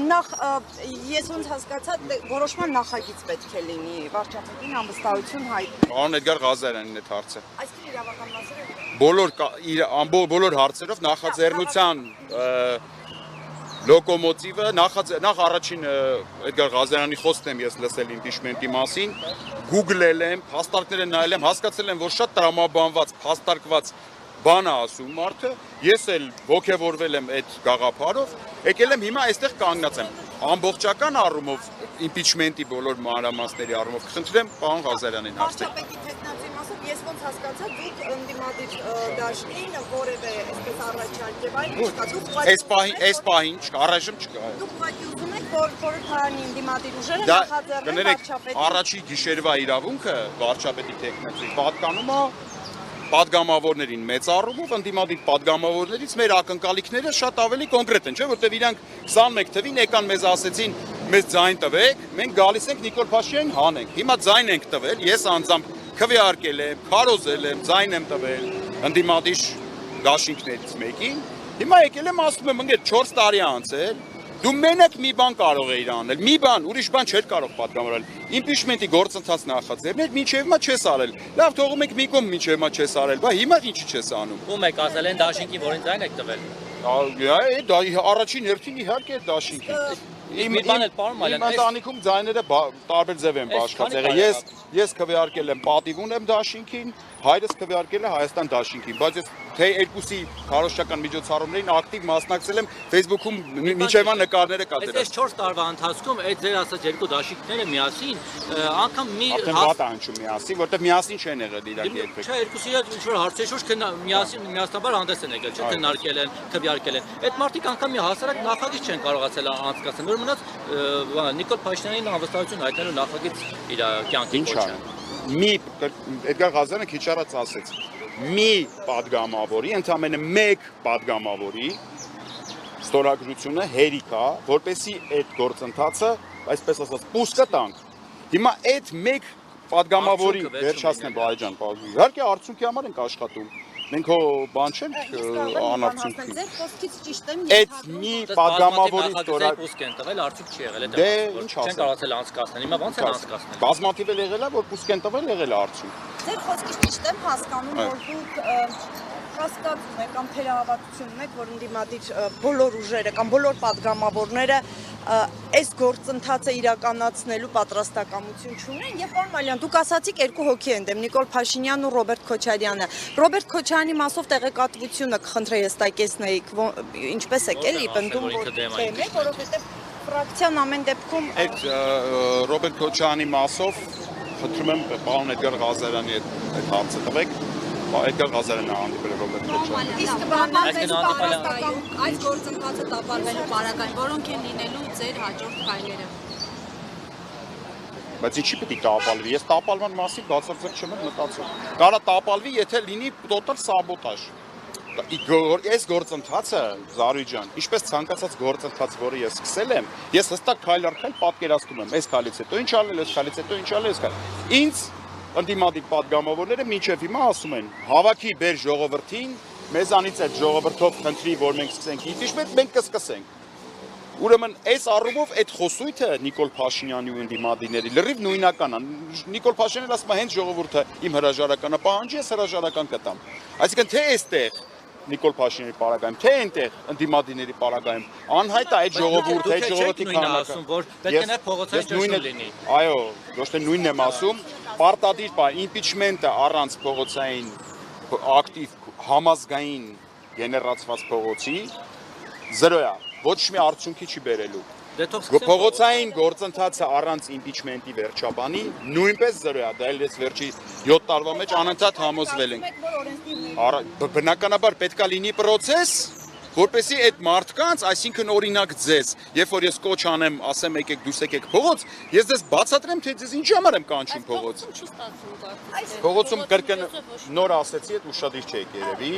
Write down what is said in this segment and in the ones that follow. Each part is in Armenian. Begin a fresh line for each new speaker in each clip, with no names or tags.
նախ ես ոնց հասկացա որոշման նախագիծ պետք է լինի վարչապետին անվստահություն հայտնել։
Պարոն Էդգար Ղազարյանին այդ հարցը։
Այսինքն իրավական մասերը
Բոլոր հարցերով նախաձեռնության լոկոմոտիվը նախ առաջին Էդգար Ղազարյանի խոսքն եմ ես լսել իմպիչմենտի մասին, գուգլել եմ, փաստարկները նայել եմ, հասկացել եմ, որ շատ տրամաբանված, փաստարկված բան է ասում մարդը, ես էլ ոգևորվել եմ այդ գաղափարով, եկել եմ հիմա այստեղ կանգնած եմ, ամբողջական առումով իմպիչմենտի բոլոր մանրամասների առումով կխնդրեմ պարոն Ղազարյանին հարցնել։
Վարչապետի թեկնածուի մասով ես ոնց հասկացա դուք ընդդիմադիր դաշտին որևէ այսպես առաջարկ եւ այլն չկա, դուք
Այս պահին չկա, առայժմ չկա։
Դուք ուղղակի ուզում եք որ խորհրդարանի ընդդիմադիր ուժերը
Դա
նախաձեռնեն վարչապետին։
առաջի գիշերվա իրավունքը վարչապետի թեկնածուի պատկանում է պատգամավորներին մեծ առումով ընդդիմադիր պատգամավորներից մեր ակնկալիքները շատ ավելի կոնկրետ են, չէ՞, որտեղ իրանք 21 թվին եկան մեզ ասեցին, մեզ ձայն տվեք, մենք գալիս ենք Նիկոլ Փաշինյանին հանենք։ Հիմա ձայն ենք տվել, ես անձամբ քվեարկել եմ, քարոզել եմ, ձայն եմ տվել ընդդիմադիր դաշինքներից մեկին։ Հիմա եկել եմ ասում եմ, ընկեր 4 տարի անցել, դու մենակ մի բան կարող էիր անել, մի բան, ուրիշ բան չէր կարող պատգամավորել։ Իմպիչմենտի գործընթաց նախաձեռնել, մինչև հիմա չես արել։ Լավ, թողում եք մի կողմ մինչև հիմա չես արել, բա հիմա ինչի չես անում։
Ում եք ասել են դաշինքի, որին ձայն եք տվել։
Դա առաջին հերթին իհարկե դաշինքի։
Մի բան էլ պարոն Մալյան,
իմ ընտանիքում ձայները տարբեր ձև են բաշխած եղել։ Ես քվեարկել եմ պատիվ ունեմ դաշինքին, հայրս քվեարկել է Հայաստան դաշինքին, բայց ես թե երկուսի քարոզչական միջոցառումներին ակտիվ մասնակցել եմ, Facebook-ում մինչև հիմա նկարները կա դրանց։
Այս 4 տարվա ընթացքում այդ ձեր ասած երկու դաշինքները միասին անգամ մի
Ատ հնչում միասին, որտեղ միասին չեն եղել իրար երբեք։
Չէ, երկուսի հետ ինչ որ հարցեր շուրջ միասնաբար հանդես են եկել, չէ՞, քննարկել են, քվեարկել են։ Այդ մարդիկ անգամ մի հասարակ նախագիծ չեն կարողացել անցկացնել, որ մնաց Նիկոլ Փաշինյանին անվստահություն հայտնելու նախագիծ իր կյանքին կոչել։
Էդգար Ղազարյանը քիչ առաջ ասեց, մի պատգամավորի, ընդամենը մեկ պատգամավորի ստորագրությունը հերիք է, որպեսզի այդ գործընթացը, այսպես ասած, պուսկը տանք։ Հիմա այդ մեկ պատգամավորի վերջացնեմ Բայջան, իհարկե արդյունքի համար ենք աշխատում։ Մենք հո բան չենք անարդյունքի։
Ձեր խոսքից ճիշտ եմ
Այդ մի պատգամավորի
պուսկ են տվել, արդյունք չի եղել,
Դե ինչ
չեն
ասեմ։
կարողացել անցկացնել։ Հիմա ո՞նց են անցկացնել։
Բազմաթիվ էլ եղել է, որ պուսկ են տվել, եղել է արդյունք։
Ձեր խոսքից ճիշտ եմ հասկանում, որ դուք հասկացում եք կամ թերահավատություն ունեք, որ ընդդիմադիր բոլոր ուժերը կամ բոլոր պատգամավորները այս գործընթացը իրականացնելու պատրաստակամություն չունեն եւ պարոն Մալյան, դուք ասացիք երկու հոգի են դեմ Նիկոլ Փաշինյանն ու Ռոբերտ Քոչարյանը։ Ռոբերտ Քոչարյանի մասով տեղեկատվությունը կխնդրեի հստակեցնեիք, ինչպես եք էլի պնդում, որ դեմ եք, որովհետեւ ֆրակցիան ամեն դեպքում
Այդ Ռոբերտ Քոչարյանի մասով խնդրում եմ պարոն Էդգար Ղազարյանի այդ հարցը տվեք։ Էդգար Ղազարյանը հանդիպել է Ռոբերտ Քոչարյանին։
իսկ բանալու
այս գործընթացը տապալվելու պարագային, որոնք են լինելու ձեր հաջորդ քայլերը։
Բայց ինչի պետք է տապալվի։ Ես տապալման մասին բացարձակ չեմ մտածում։ Կարա տապալվի, եթե լինի տոտալ սաբոտաժ։ Այս գործընթացը Զարուհի, ինչպես ցանկացած գործընթաց, որը ես սկսել եմ, ես հստակ քայլ առ քայլ պատկերացնում եմ, այս քայլից հետո ինչ անել, այս քայլից հետո ինչ անել, այս քայլ։ Ինձ ընդդիմադիր պատգամավորները մինչև հիմա ասում են, հավաքի բեր ժողովրդին, մեզանից այդ ժողովրդով խնդրի, որ մենք սկսենք իմպիչմենտ, մենք կսկսենք։ Ուրեմն այս առումով այդ խոսույթը Նիկոլ Փաշինյանի ու ընդդիմադիրների լրիվ նույնական է։ Նիկոլ Փաշինյանն ասում է հենց ժողովուրդը իմ հրաժարականը պահանջի, ես հրաժարական կտամ։ Այսինքն թե այստեղ Նիկոլ Փաշինյանի պարագայում, թե այնտեղ ընդդիմադիրների պարագայում անհայտ է այդ ժողովուրդը, այդ ժողովրդի
ասում, որ պետք է փողոցային ճնշում լինի։
Այո, ոչ թե նույնն եմ ասում, պարտադիր բա իմպիչմենտը առանց փողոցային ակտիվ համազգային գեներացված փողոցի 0 է, ոչ մի արդյունքի չի բերելու։ Փողոցային գործընթացը առանց իմպիչմենտի վերջաբանի նույնպես 0 է, դա էլ ես վերջի 7 տարվա մեջ անընդհատ համոզվել ենք։ Բնականաբար պետքա լինի process, որպեսզի այդ մարդկանց, այսինքն օրինակ ձեզ, երբ որ ես կոչ անեմ, ասեմ եկեք դուս եկեք փողոց, ես ձեզ բացատրեմ, թե ձեզ ինչ համար եմ կանչում փողոց։ Փողոցում կրկն նոր ասեցի, այդ ուշադիր չեք երևի։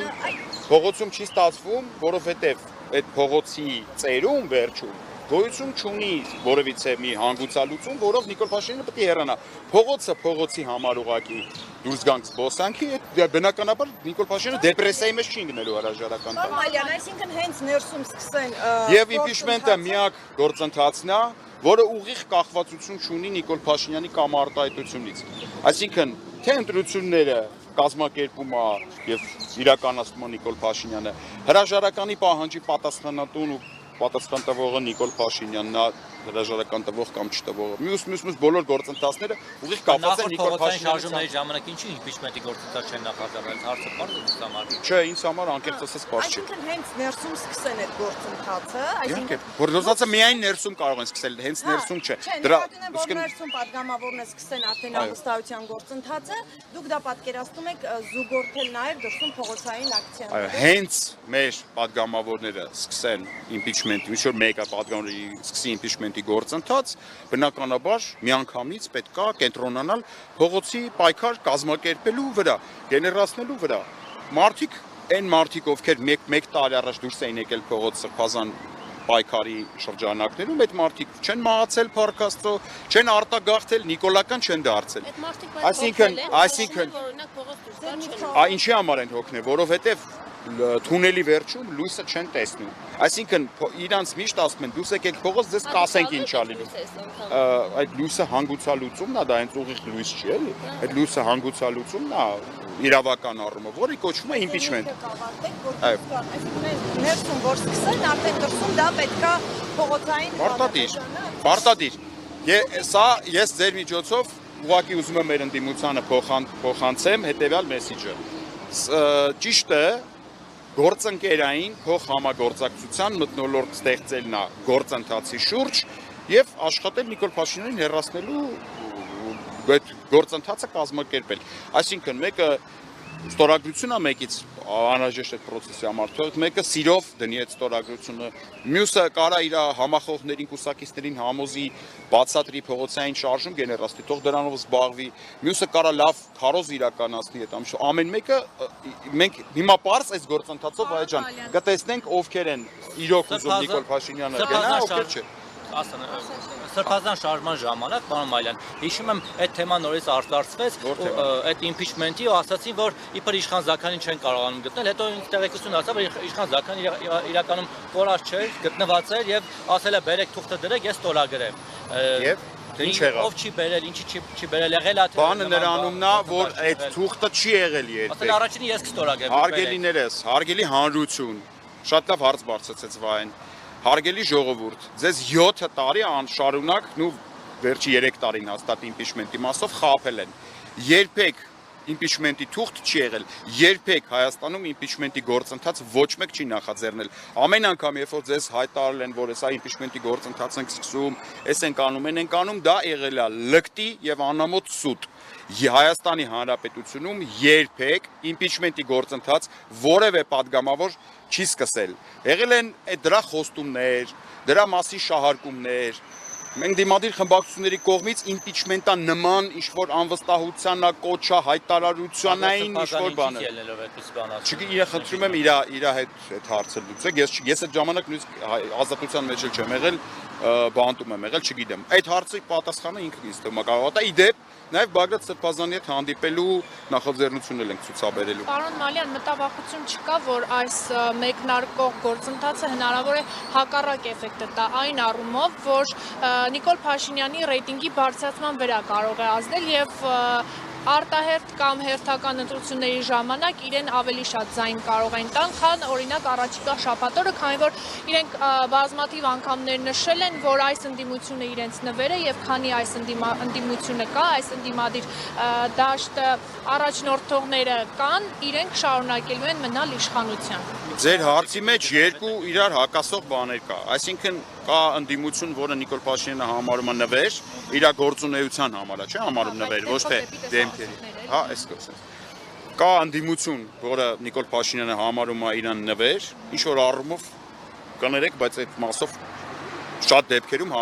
Փողոցում չի ստացվում, որովհետև այդ փողոցի ծերում վերջում գոյություն չունի որևիցե մի հանգուցալուծում, որով Նիկոլ Փաշինյանը պետք է հեռանա։ Փողոցի համար ուղակի դուրս գանք զբոսանքի, այդ բնականաբար Նիկոլ Փաշինյանը դեպրեսիայի մեջ չի ընկնելու հրաժարական տակ։
Մալյան, այսինքն հենց ներսում սկսեն
Եվ impeachment-ը միակ գործընթացն է, որը ուղիղ կախվածություն չունի Նիկոլ Փաշինյանի կամ արտահայտությունից։ Այսինքն, թե ընտրությունները կազմակերպում է եւ իրականացնում է Նիկոլ Փաշինյանը, հրաժարականի պահանջի պատասխանատուն ու պատասխան տվողը Նիկոլ Փաշինյանն է, հրաժարական տվող կամ չտվողը։ Մյուս բոլոր գործընթացները ուղիղ կապված են Նիկոլ Փաշինյանի
շարժումների ժամանակ ինչի impeachment-ի գործընթաց չեն նախաձեռնել, հարցը բարձր է համար։
Չէ, ինձ համար անկեղծ ասած բարձր չէ։
Այսինքն հենց ներսում սկսեն այդ գործընթացը,
Իհարկե, գործընթացը միայն ներսում կարող են սկսել, հենց ներսում չէ։
Դրա որ ներսում падգամավորն է սկսեն արդեն անվստահության գործընթացը, դուք դա պատկերացնում եք զուգորդել նաև դրսում փողոցային ակցիաներ։
Այո, հենց մեր падգամավորները սկսեն impeachment-ի, ինչ որ մեկը падգամավորի սկսի impeachment-ի գործընթաց, բնականաբար միանգամից պետքա կենտրոնանալ փողոցի պայքար կազմակերպելու վրա, գեներացնելու վրա։ Այն մարդիկ, ովքեր մեկ տարի առաջ դուրս էին եկել փողոց սրբազան պայքարի շրջանակներում, այդ մարդիկ չեն մահացել Փառք Աստծո, չեն արտագաղթել, նիկոլական չեն դարձել։ Այսինքն, ինչի համար են հոգնել, որովհետև թունելի վերջում լույսը չեն տեսնում։ Այսինքն իրանց միշտ ասում են դուս եկեք փողոց, ձեզ կասենք ինչ ալելու։ Այդ լույսը հանգուցալուծումն է, դա հենց ուղիղ լույս չի էլի։ Այդ լույսը հանգուցալուծումն է իրավական առումով, որը կոչվում է impeachment։
Ներսում որ սկսեն, արդեն դրսում դա պետքա փողոցային
Պարտադիր։ Ես ձեր միջոցով ուղղակի ուզում եմ մեր ընդդիմությանը փոխանցեմ հետևյալ մեսիջը։ Ճիշտ է, գործընկերային փոխհամագործակցության մթնոլորտ ստեղծելն է գործընթացի շուրջ եւ աշխատել Նիկոլ Փաշինյանին հեռացնելու այդ գործընթացը կազմակերպել։ Այսինքն մեկը ստորագրություն է մեկից անհրաժեշտ այդ process-ի համար, թող մեկը սիրով դնի այդ ստորագրությունը, մյուսը կարա իր համախոհներին, կուսակիցներին համոզի բացատրի փողոցային շարժում գեներացնի, թող դրանով զբաղվի, մյուսը կարա լավ քարոզ իրականացնի այդ ամեն ինչ։ Ամեն մեկը մենք հիմա պարզ այս գործընթացով այ ջան կտեսնենք ովքեր են իրոք ուզում Նիկոլ Փաշինյանը գնա, ովքեր չէ։
Սրբազան շարժման ժամանակ, պարոն Մալյան, հիշում եմ այդ թեման նորից արտարծվեց, այդ impeachment-ի ու ասացին, որ իբր Իշխան Զաքարին չեն կարողանում գտնել, հետո ինձ տեղեկություն ասա, որ Իշխան Զաքարին իրականում կորած չէր, գտնված էր եւ ասել է բերեք թուղթը դրեք, ես ստորագրեմ։
Եվ ինչ եղավ։
Ով չի բերել, ինչի չի բերել, եղել է թե
բանը նրանումն է, որ այդ թուղթը չի եղել երբեք։
ասել առաջինը ես կստորագրեմ։
Հարգելիներս, հարգելի հանրություն, շատ լավ հարց բարձրացեց Վահեն։ Հարգելի ժողովուրդ, ձեզ 7 տարի շարունակ ու վերջի 3 տարին հաստատ impeachment-ի մասով խաբել են։ Երբեք impeachment-ի թուղթ չի եղել, երբեք Հայաստանում impeachment-ի գործընթաց ոչ մեկ չի նախաձեռնել։ Ամեն անգամ, երբ որ ձեզ հայտարարել են, որ սա impeachment-ի գործընթաց ենք սկսում, այս ենք անում, դա եղել է լկտի եւ անամոթ սուտ։ Հայաստանի Հանրապետությունում երբեք impeachment-ի գործընթաց որևէ падգամավոր չի սկսել։ Եղել են դրա խոստումներ, դրա մասի շահարկումներ։ Մենք դիմադիր խմբակցությունների կողմից impeachment-ա նման ինչ-որ անվստահությանա, կոչա, հայտարարությանային ինչ-որ բաներ։ Չգիտեմ, խնդրում եմ իր հետ այդ հարցը լուծեք։ Ես այդ ժամանակ նույնիսկ ազատության մեջ չեմ եղել, բանտում եմ եղել, չգիտեմ։ Այդ հարցի պատասխանը ինքն ինձ թվում է կարող է։ Իդեպ նաև Բագրատ Սրբազանի հետ հանդիպելու նախաձեռնություն ենք ցուցաբերելու։
Պարոն Մալյան, մտավախություն չկա, որ այս մեկնարկող գործընթացը հնարավոր է հակառակ էֆեկտը տա այն առումով, որ Նիկոլ Փաշինյանի ռեյտինգի բարձրացման վրա կարող է ազդել եւ արտահերթ կամ հերթական ընտրությունների ժամանակ իրեն ավելի շատ ձայն կարող են տան, քան օրինակ առաջիկա շաբաթօրը, քանի որ իրենք բազմաթիվ անգամներ նշել են, որ այս ընդդիմությունը իրենց նվեր է եւ քանի այս ընդդիմությունը կա, այս ընդդիմադիր դաշտը առաջնորդողները կան, իրենք շարունակելու են մնալ իշխանության։
Ձեր հարցի մեջ երկու իրար հակասող բաներ կա, այսինքն կա ընդդիմություն, որը Նիկոլ Փաշինյանը համարում է նվեր, իր գործունեության համար է, չէ՞ համարում նվեր, ոչ թե դեմքերի։ Հա, այսպես։ Կա ընդդիմություն, որը Նիկոլ Փաշինյանը համարում է իրան նվեր, ինչ որ առումով կներեք, բայց այդ մասով շատ դեպքերում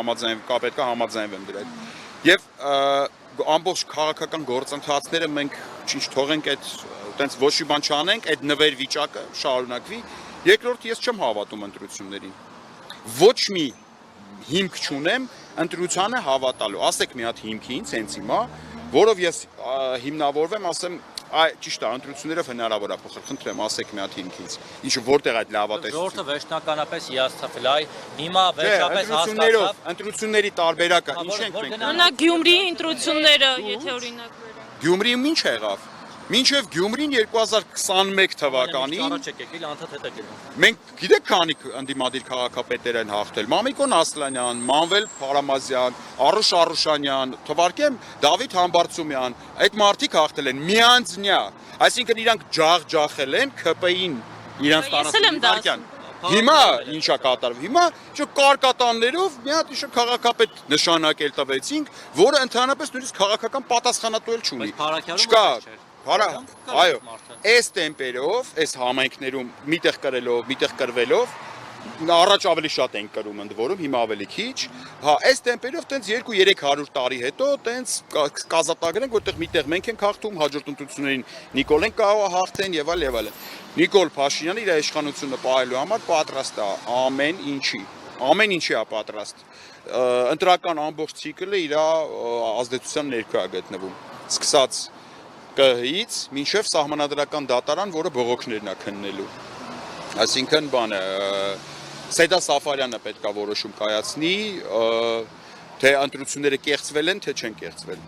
պետք է համաձայնվեմ դրա հետ։ Եվ ամբողջ քաղաքական գործընթացները մենք ինչ թողենք այդ տենց ոչ մի բան չանենք, այդ նվեր վիճակը շարունակվի։ Երկրորդ ես չեմ հավատում ընտրություններին։ Ոչ մի հիմք չունեմ ընտրությանը հավատալու։ Ասեք մի հատ հիմքի ինձ հենց հիմա, որով ես հիմնավորվեմ, ասեմ, ճիշտ է, ընտրություններով հնարավոր է փոխել։ Խնդրեմ, ասեք մի հատ հիմքից։ Ինչու որտեղ այդ լավատեսությունը։
Ժողովուրդը վերջնականապես հիասթափել է, հիմա վերջապես հասկացավ։
Ընտրությունների տարբերակը ինչ ենք մենք։
Օրինակ Գյումրիի ընտրությունները, եթե օրինակ վերենք։
Գյումրիում ինչ եղավ։ Մինչև Գյումրին 2021 թվականին
Առաջ եկեք, իլ անդադ հետ եկեք։
մենք գիտեք քանի ընդդիմադիր քաղաքապետեր են հաղթել։ Մամիկոն Ասլանյան, Մանվել Փարամազյան, Արուշ Արուշանյան, թվարկեմ Դավիթ Համբարձումյան, այդ մարդիկ հաղթել են միանձնյա, այսինքն իրանք ջախ-ջախել են ԿՊ-ին իրանք տարածքին։ Հիմա ինչա կատարվում։ Հիմա շո կարկատաններով մի հատ իշը քաղաքապետ նշանակել տվեցինք, որը ընդհանրապես նույնիսկ քաղաքական պատասխանատու էլ չունի։ Չկա։ Այո, այս տեմպերով, այս համայնքներում միտեղ կրելով, միտեղ կրվելով, առաջ ավելի շատ են կրում ընդ որում, հիմա ավելի քիչ։ Հա, այս տեմպերով տենց 2-300 տարի հետո տենց կազատագրենք, որտեղ միտեղ մենք ենք հաղթում, հաջորդ ընտրություններին Նիկոլեն կարող է հաղթեն եւ այլ եւ այլ։ Նիկոլ Փաշինյանը իր իշխանությունը պահելու համար պատրաստ է ամեն ինչի է պատրաստ։ Ընտրական ամբողջ ցիկլը իր ազդեցության ներքո է գտնվում։ Սկսած ԿՀ-ից մինչև սահմանադրական դատարան, որը բողոքներն է քննելու։ Այսինքն բանը Սեդա Սաֆարյանը պետք է որոշում կայացնի, թե ընտրությունները կեղծվել են, թե չեն կեղծվել։